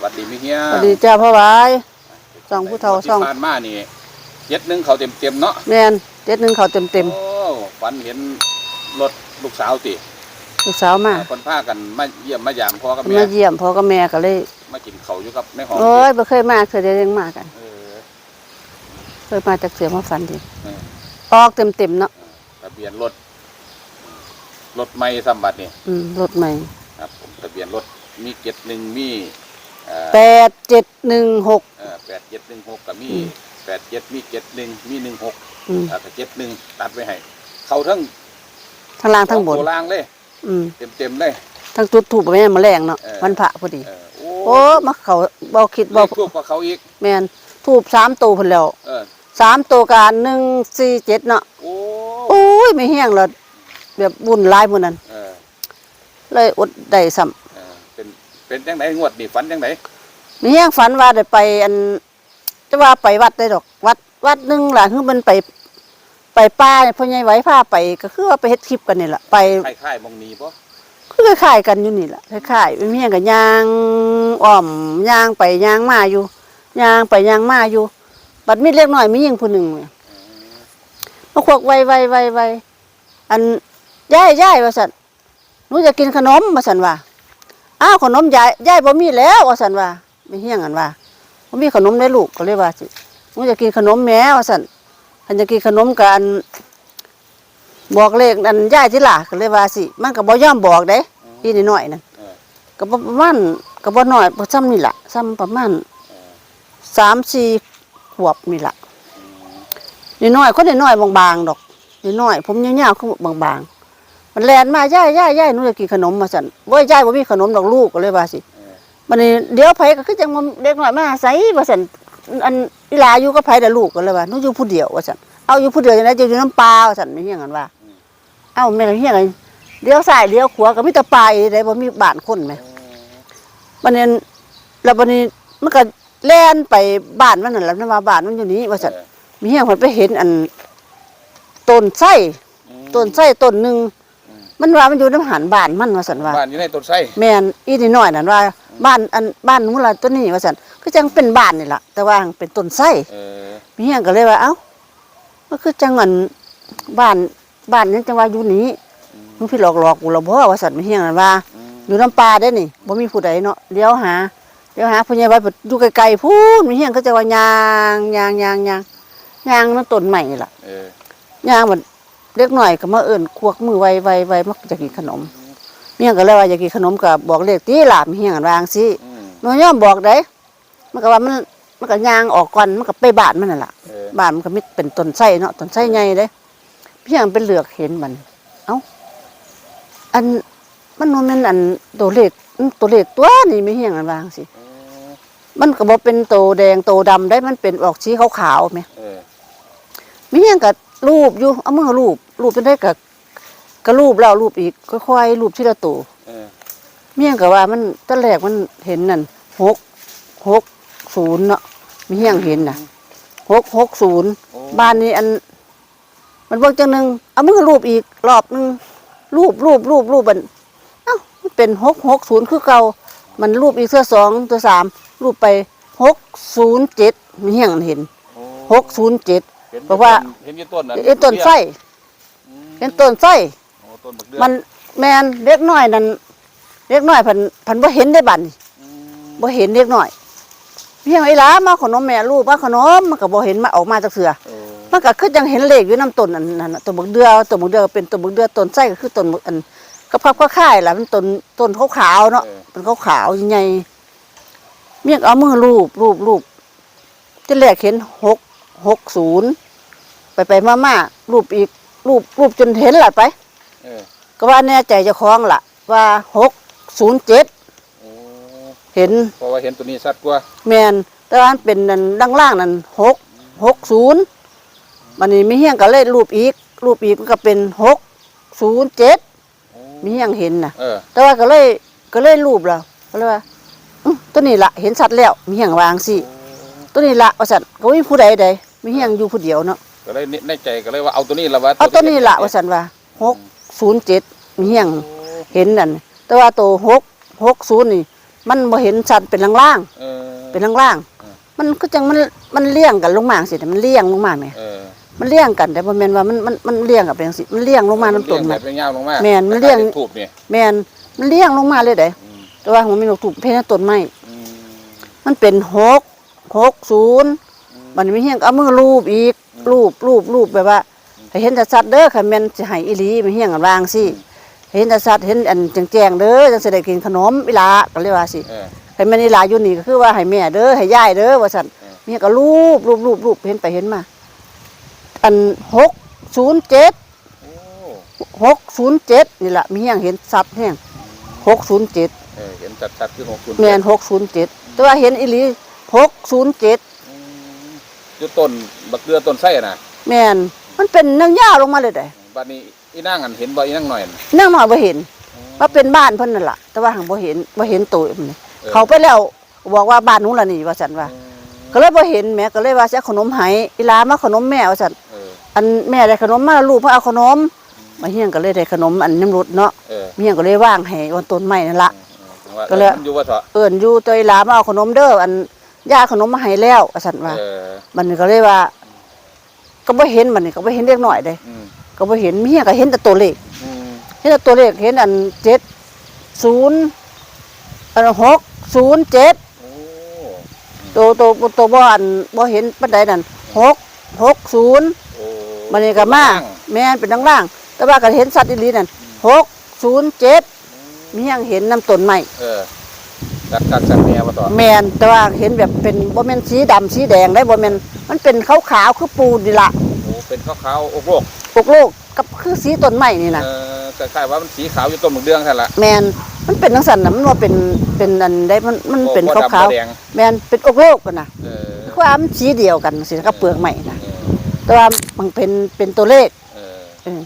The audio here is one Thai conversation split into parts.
วัดดีมิเฮียสวัสดีจ้าพ่อไว้ส่องผู้เฒ่าส่องผ่านมานี่71เขาเต็มเนาะแม่น71เขาเต็มโอ้ฝันเห็นรถลูกสาวติลูกสาวมาคนพากันมาเยี่ยมมายามพ่อกับแม่มาเยี่ยมพ่อกับแม่ก็เลยมากินข้าวอยู่กับในห้องโอ้ยบ่เคยมาเคยได้ยังมากันเคยมาจากเสือมาฝันดิออกเต็มเนาะทะเบียนรถใหม่ซ้ำบัดนี่รถใหม่ครับผมทะเบียนรถมี71มี87168716กับมี87มี71มี16ถ้า71ตัดไว้ให้เข้าทั้งล่างทั้งบนตัวล่างเลยเต็มเลยทั้งจุดถูกแม่มาแรงเนาะวันพระพอดีโอ้มาเขาบ่คิดบ่ทูบกับเขาอีกแม่นทูบ3ตัวพุ่นแล้ว3ตัวกัน147เนาะโอ้ยไม่แห้งแล้วแบบบุญหลายมื้อนั้นเลยอดได้ซ้ำเป็นจังได๋งวดนี่ฝันจังได๋มีแห้งฝันว่าได้ไปอันจะว่าไปวัดได้ดอกวัดนึงล่ะคือมันไปป่าพ่อใหญ่ไหวพาไปก็คือว่าไปเฮ็ดคลิปกันนี่ล่ะไปคล้ายๆมองนี้บ่คือคล้ายๆกันอยู่นี่ล่ะคล้ายๆมีแห้งก็ย่างอ้อมย่างไปย่างมาอยู่ย่างไปย่างมาอยู่บัดมีเล็กน้อยมีหญิงผู้หนึงมาควักไวอันยายว่าซั่นหนูจะกินขนมว่าซั่นว่าอ้าวขนมยายบ่มีแล้วว่าซั่นว่าไม่เฮี้ยงกันว่าบ่มีขนมได้ลูกก็เลยว่าสิหนูจะกินขนมแม่ว่าซั่นคันจะกินขนมกันบอกเลขอันยายที่ล่ะก็เลยว่าสิมันก็บ่ยอมบอกเด้อีนิดหน่อยนั่นก็บ่ประมาณก็บ่น้อยบ่ซ้ำนี่ล่ะซ้ำประมาณ3-4 ขวบนี่ล่ะนิดหน่อยคนนิดหน่อยบางๆดอกนิดหน่อยผมยาวๆคือบางๆมันแล่นมายายหนูจะกินขนมว่าซั่นบ่ยายบ่มีขนมดอกลูกก็เลยว่าสิบัดนี้เดี๋ยวไผก็คือจังเด็กน้อยมาไสว่าซั่นอันอีหลาอยู่กับไผแต่ลูกก็เลยว่าหนูอยู่ผู้เดียวว่าซั่นเอาอยู่ผู้เดียวจังได๋จะอยู่น้ำปลาว่าซั่นไม่เฮี้ยงกันว่าเอ้าแม่ก็เฮี้ยงกันเลี้ยวซ้ายเลี้ยวขวาก็มีแต่ปลาอีได้บ่มีบ้านคนแหมบัดนี้แล้วบัดนี้มันก็แล่นไปบ้านมันนั่นล่ะว่าบ้านมันอยู่นี้ว่าซั่นมีเฮี้ยงเพิ่นไปเห็นอันต้นไส้ต้นนึงมันว่ามันอยู่น้ำหันบ้านมันว่าซั่นว่าบ้านอยู่ในต้นไส้แม่นอีนิดหน่อยนั่นว่าบ้านหนูล่ะตัวนี้ว่าซั่นคือจังเป็นบ้านนี่ล่ะแต่ว่าเป็นต้นไส้มีเฮี้ยงก็เลยว่าเอ้ามันคือจังอันบ้านนั้นจังว่าอยู่นี้มึงพี่หลอกกูละบ่ว่าซั่นมีเฮี้ยงนั่นว่าอยู่น้ำปลาได้นี่บ่มีผู้ใดเนาะเลี้ยวหาผู้ใหญ่ไว้อยู่ไกลๆพูนมีเฮี้ยงก็จะว่ายางนั่นต้นใหม่นี่ล่ะยางมันเล็กหน่อยก็มาเอิ้นควักมือไวมักจะกินขนมเฮี้ยงก็เลยว่าอยากกินขนมก็บอกเลขติล่ะมีเฮี้ยงว่าจังซี่หนูยอมบอกได้มันก็ว่ามันก็ย่างออกก่อนมันก็ไปบ้านมันนั่นล่ะบ้านมันก็มีเป็นต้นไส้เนาะต้นไส้ใหญ่เด้เพียงเป็นเหลือกเห็นมันเอ้าอันมันบ่แม่นอันตัวเลขตัวนี่ไม่เฮียงอันว่าจังซี่มันก็บ่เป็นโตแดงโตดำได้มันเป็นออกสีขาวๆแหมมีเฮียงก็รูปอยู่เอามือรูปจนได้ก็รูปแล้วรูปอีกค่อยๆรูปทีละตัวเมียงก็ว่ามันตอนแรกมันเห็นนั่น660เนาะมีเฮียงเห็นน่ะ660บ้านนี้อันมันเบิ่งจังนึงเอามือรูปอีกรอบนึงรูปมันเอ้ามันเป็น660คือเก่ามันรูปอีกเทื่อ2ตัว3รูปไป607มีเฮียงเห็น607เพราะว่าเห็นต้นนั้นต้นไส้เห็นต้นไส้มันแม่นเล็กน้อยนั่นเล็กน้อยเพิ่นบ่เห็นได้บัดนี้บ่เห็นเล็กน้อยเพียงไอ้หลามาขนมแม่ลูกมาขนมมันก็บ่เห็นมาออกมาจักเทื่อมันก็คือจังเห็นเลขอยู่น้ำต้นนั่นต้นบักเดือเป็นต้นบักเดือต้นไส้ก็คือต้นอันกระพับก็ค่ายล่ะมันต้นขาวๆเนาะเป็นขาวๆใหญ่เมียเอามือรูปที่แรกเห็น660ไปมารูปอีกรูปจนเห็นล่ะไปก็ว่าแน่ใจเจ้าของล่ะว่า607เห็นเพราะว่าเห็นตัวนี้ชัดกว่าแม่นแต่ว่าเป็นนั่นล่างๆนั่น660มันนี่มีเฮียงก็เลยรูปอีกมันก็เป็น607มีเฮียงเห็นน่ะแต่ว่าก็เลยรูปแล้วก็เลยว่าตัวนี้ล่ะเห็นชัดแล้วมีเฮียงวางสิตัวนี้ล่ะว่าซั่นก็มีผู้ใดมีเฮียงอยู่ผู้เดียวเนาะก็เลยในใจก็เลยว่าเอาตัวนี้ล่ะว่าเอาตัวนี้ล่ะว่าซั่นว่า607มีเฮียงเห็นนั่นแต่ว่าตัว660นี่ มันบ่เห็นชัดเป็นล่าง เออ ๆเป็นล่าง เออ ๆมันก็จังมันเลี่ยงกันลงมาสิมันเลี่ยงลงมาแหม เออ มันเลี่ยงกันแต่บ่แม่นว่ามันเลี่ยงกับเป็นจังซี่มันเลี่ยงลงมาน้ำต้น แบ น่ะ บยาวลงมา แม่นมันเลี้ยง ถูกเนี่ย แม่นมันเลี่ยงลงมาเลยเด้ อืม แต่ว่ามันมีนกถูกเพศต้นไม้ อืม มันเป็น660มันมีเฮียงก็เอามือรูปอีกรูปแบบว่าให้เห็นชัดๆเด้อค่ะแม่นสิให้อีหลีมีเฮียงกันวางสิให้เห็นชัดๆเห็นอันแจ้งๆเด้อจังสิได้กินขนมอีหลาก็เลยว่าสิ เออ ให้แม่นอีหลาอยู่นี่ก็คือว่าให้แม่เด้อให้ยายเด้อว่าซั่น เออ มีเฮียงก็รูปเห็นไปเห็นมาอัน607 โอ้ 607นี่ล่ะมีเฮียงเห็นชัดแฮง607 เห็นชัดๆคือ60 แม่น607แต่ว่าเห็นอีหลี607 อืมอยู่ต้นบักเกลือต้นไส้น่ะ แม่นมันเป็นนางยาวลงมาเลยได้ บัดนี้อีนางอันเห็นบ่อีนางหน่อยน่ะ นางน้อยบ่เห็นว่าเป็นบ้านเพิ่นนั่นล่ะแต่ว่าหังบ่เห็นตัวมันนี่เขาไปแล้วบอกว่าบ้านหนูล่ะนี่ว่าซั่นว่าก็เลยบ่เห็นแม่ก็เลยว่าสิเอาขนมให้อีหลามาขนมแม่ว่าซั่น เออ อันแม่ได้ขนมมาลูกเพิ่นเอาขนมมาเฮียงก็เลยได้ขนมอันน้ำรดเนาะ เออ เฮียงก็เลยวางให้บนต้นไม้นั่นล่ะ ว่า ก็เลย มันอยู่ว่าเถอะ เอิ้นอยู่ตัวอีหลามาเอาขนมเด้ออันย่าขนมมาให้แล้วว่าซั่นว่า เออ มันก็เลยว่า ก็บ่เห็นมันนี่ก็บ่เห็นเด็กน้อยเด้ อืม ก็บ่เห็นมีเฮียงก็เห็นแต่ตัวเลข อืม เห็นแต่ตัวเลขเห็นอัน70อัน607 โอ้ ตัวบ่อันบ่เห็นปานใดนั่น660 โอ้ มันนี่ก็มาแม่นเป็นล่างๆแต่ว่าก็เห็นสัตว์อีหลีนั่น607มีหยังเห็นน้ำต้นไม้ เออกัดแม่ว่าต่อ แม่นแต่ว่าเห็นแบบเป็นบ่แม่นสีดำสีแดงได้บ่แม่นมันเป็นขาวๆคือปูนนี่ล่ะ โอ้เป็นขาวๆอกโลก ปกโลกกับคือสีต้นไม้นี่น่ะ คล้ายๆว่ามันสีขาวอยู่ต้นหมกเดืองแท้ละ แม่นมันเป็นจังซั่นน่ะมันว่าเป็นอันใดมันเป็น บ่ ขาว ดำบ่แดง ๆแม่นเป็นอกโลกกันน่ะ เออ ความนสีเดียวกันสิกับเปลือกไม้น่ะ เออ แต่ว่ามันเป็นตัวเลข เออ เออ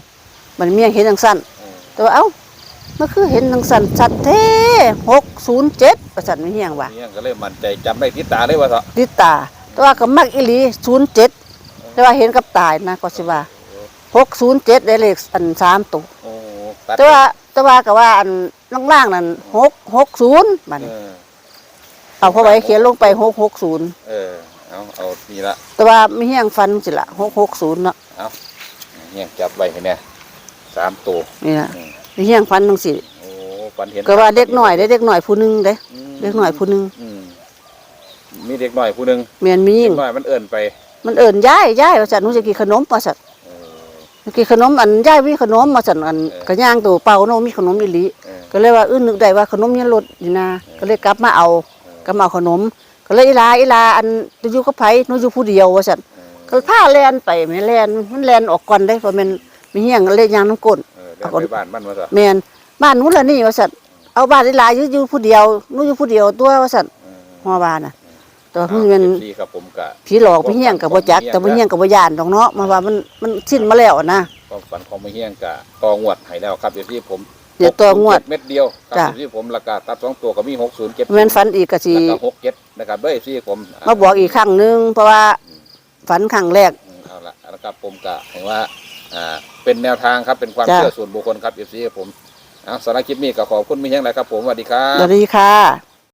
มันมีหยังเห็นจังซั่น เออ แต่ว่าเอ้ามันคือเห็นจังซั่นชัดแท้607ว่าซั่นมีหยังว่า เนี่ยก็เลยมั่นใจจำได้ติดตาเลยว่าเถอะ ติดตาแต่ว่าก็มักอีหลี07แต่ว่าเห็นกับตานะก็สิว่า607ได้เลขอัน3ตัว โอ้ตัด แต่ว่าก็ว่าอันล่างๆนั่น660บัด เอ นี้ อ เอาพอไว้เขียนลงไป660 เออเอานี่ละ แต่ว่ามีเฮียงฟันสิล่ะ660เนาะ เอาเนี่ยจับไว้ให้แน่3ตัว นี่ล่ะมีเฮียงฟันจังซี่ โอ้ฝันเห็น ก็ว่าเด็กน้อยได้เด็กน้อยผู้หนึงเด้ อืม เด็กน้อยผู้หนึง อืมมีเด็กหน่อยผู้หนึง แม่นมีห เด็ ญิง กหน่อยมันเอิ่นไป มันเอิ้นยายว่าซั่นหนูจะกินขนมว่าซั่น เออ กินขนมอันยายมีขนมว่าซั่นอัน เออ ก็ย่างตัวเป่าเนาะมีขนมอีหลี เออ ก็เลยว่านึกได้ว่าขนมยังลดอยู่นะก็เลยกลับมาเอาขนมก็เลยอีลาอันจะอยู่กับไผหนูอยู่ผู้เดียวว่าซั่นก็พาแล่นไปแม่แล่นมันแล่นออกก่อนได้เพราะมันมีเฮียงเล่นยางน้ำก้น เดินไปบ้านมันว่าเถอะ แม่นบ้านหนูล่ะนี่ว่าซั่นเอาบ้านอีลาอยู่ผู้เดียวหนูอยู่ผู้เดียวตัวว่าซั่นฮอบ้านน่ะแต่ว่ามัน พี่ครับผมกะ ผีหลอกผีเฮียงก็บ่จักแต่บ่เฮียงก็บ่ย่านดอกเนาะมาว่ามันสิ้นมาแล้วนะ ความฝันของมะเฮียงกะตองวดให้แล้วครับเดี๋ยวที่ผม เดี๋ยวตองวด 607เม็ดเดียวครับ จ้ะ เดี๋ยวที่ผมราคาตัด2ตัวก็มี607 แม่นฝันอีกก็สิ แล้วก็67นะครับเด้อที่ผม มาบอกอีกครั้งหนึงเพราะว่าฝันครั้งแรก เอาละนะครับผมกะเห็นว่าเป็นแนวทางครับเป็นความ จ้ะ เชื่อส่วนบุคคลครับเอฟซีผมสำหรับคลิปนี้ก็ขอบคุณมะเฮียงหลายครับผมสวัสดีครับ สวัสดีค่ะ